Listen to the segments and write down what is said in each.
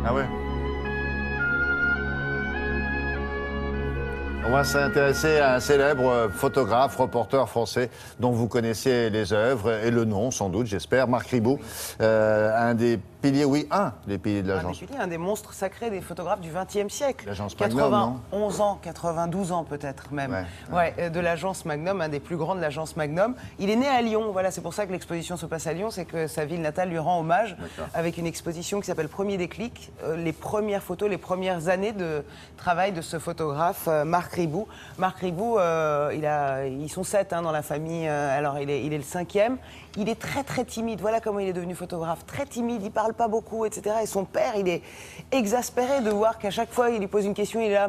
Ah ouais. On va s'intéresser à un célèbre photographe, reporter français dont vous connaissez les œuvres et le nom, sans doute, j'espère, Marc Ribot, un des piliers, oui, un des piliers de l'agence. Un des monstres sacrés des photographes du XXe siècle. L'agence Magnum, non ? 91 ans, 92 ans peut-être même. Ouais, de l'agence Magnum, un des plus grands de l'agence Magnum. Il est né à Lyon, voilà, c'est pour ça que l'exposition se passe à Lyon, c'est que sa ville natale lui rend hommage avec une exposition qui s'appelle Premier déclic, les premières photos, les premières années de travail de ce photographe, Marc Ribot. Marc Ribot, ils sont 7 dans la famille, alors il est le 5e. Il est très très timide, voilà comment il est devenu photographe, très timide, il parle pas beaucoup, etc. Et son père, il est exaspéré de voir qu'à chaque fois il lui pose une question, il est là.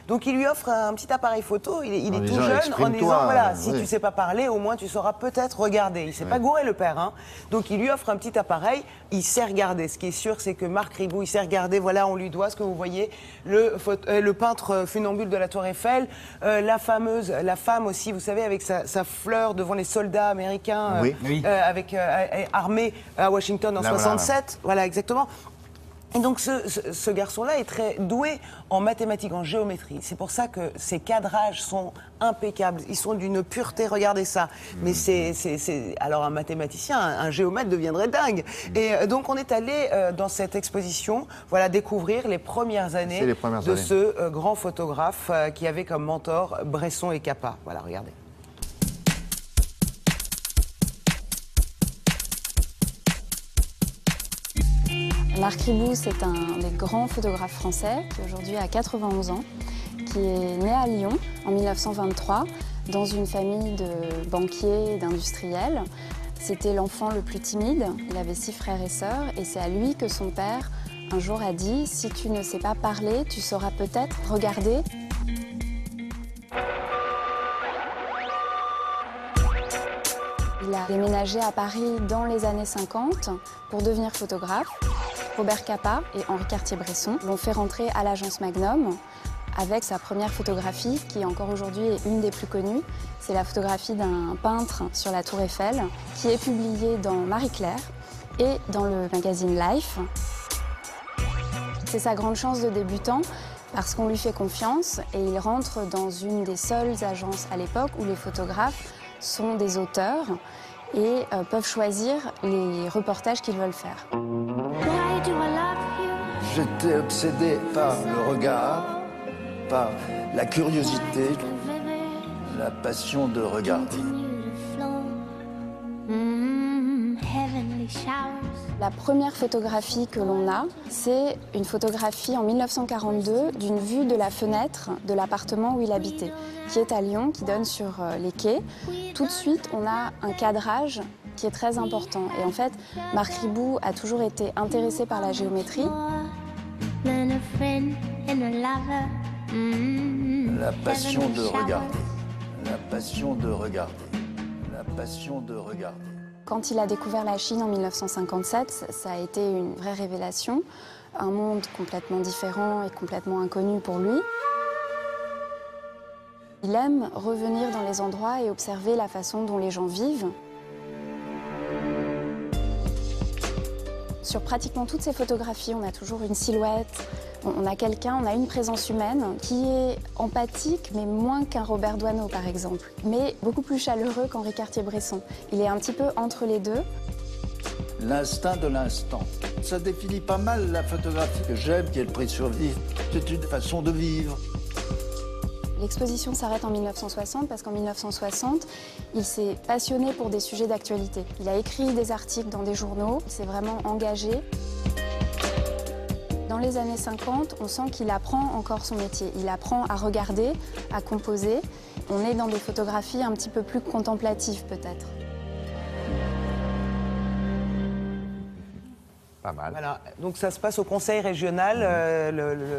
Donc il lui offre un petit appareil photo, il est tout jeune, en disant voilà, si tu sais pas parler, au moins tu sauras peut-être regarder. Il s'est pas gouré le père, Donc il lui offre un petit appareil, il sait regarder. Ce qui est sûr, c'est que Marc Ribot, il sait regarder, voilà, on lui doit ce que vous voyez, le peintre funambule de la Tour Eiffel, la femme aussi, vous savez, avec sa fleur devant les soldats américains. Armé à Washington en 67, voilà exactement. Et donc ce garçon-là est très doué en mathématiques, en géométrie. C'est pour ça que ses cadrages sont impeccables. Ils sont d'une pureté, regardez ça. Mais alors un mathématicien, un géomètre deviendrait dingue. Et donc on est allé dans cette exposition, voilà, découvrir les premières années de ce grand photographe qui avait comme mentor Bresson et Capa. Voilà, regardez. Marc Ribot, c'est un des grands photographes français qui aujourd'hui a 91 ans, qui est né à Lyon en 1923 dans une famille de banquiers et d'industriels. C'était l'enfant le plus timide, il avait 6 frères et sœurs et c'est à lui que son père un jour a dit « Si tu ne sais pas parler, tu sauras peut-être regarder ». Il a déménagé à Paris dans les années 50 pour devenir photographe. Robert Capa et Henri Cartier-Bresson l'ont fait rentrer à l'agence Magnum avec sa première photographie qui encore aujourd'hui est une des plus connues. C'est la photographie d'un peintre sur la Tour Eiffel qui est publiée dans Marie-Claire et dans le magazine Life. C'est sa grande chance de débutant parce qu'on lui fait confiance et il rentre dans une des seules agences à l'époque où les photographes sont des auteurs et peuvent choisir les reportages qu'ils veulent faire. J'étais obsédé par le regard, par la curiosité, la passion de regarder. La première photographie que l'on a, c'est une photographie en 1942 d'une vue de la fenêtre de l'appartement où il habitait, qui est à Lyon, qui donne sur les quais. Tout de suite, on a un cadrage qui est très important. Et en fait, Marc Ribot a toujours été intéressé par la géométrie. La passion de regarder, la passion de regarder, la passion de regarder. Quand il a découvert la Chine en 1957, ça a été une vraie révélation. Un monde complètement différent et complètement inconnu pour lui. Il aime revenir dans les endroits et observer la façon dont les gens vivent. Sur pratiquement toutes ces photographies, on a toujours une silhouette, on a quelqu'un, on a une présence humaine qui est empathique, mais moins qu'un Robert Doisneau, par exemple. Mais beaucoup plus chaleureux qu'Henri Cartier-Bresson. Il est un petit peu entre les deux. L'instinct de l'instant. Ça définit pas mal la photographie que j'aime, qui est le prix sur vivre. C'est une façon de vivre. L'exposition s'arrête en 1960 parce qu'en 1960, il s'est passionné pour des sujets d'actualité. Il a écrit des articles dans des journaux, il s'est vraiment engagé. Dans les années 50, on sent qu'il apprend encore son métier. Il apprend à regarder, à composer. On est dans des photographies un petit peu plus contemplatives peut-être. Pas mal. Voilà, donc ça se passe au conseil régional,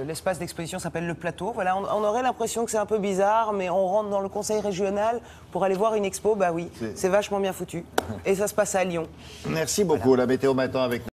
l'espace d'exposition s'appelle le Plateau. Voilà, on aurait l'impression que c'est un peu bizarre, mais on rentre dans le conseil régional pour aller voir une expo, bah oui, c'est vachement bien foutu. Et ça se passe à Lyon. Merci beaucoup, la météo maintenant avec nous.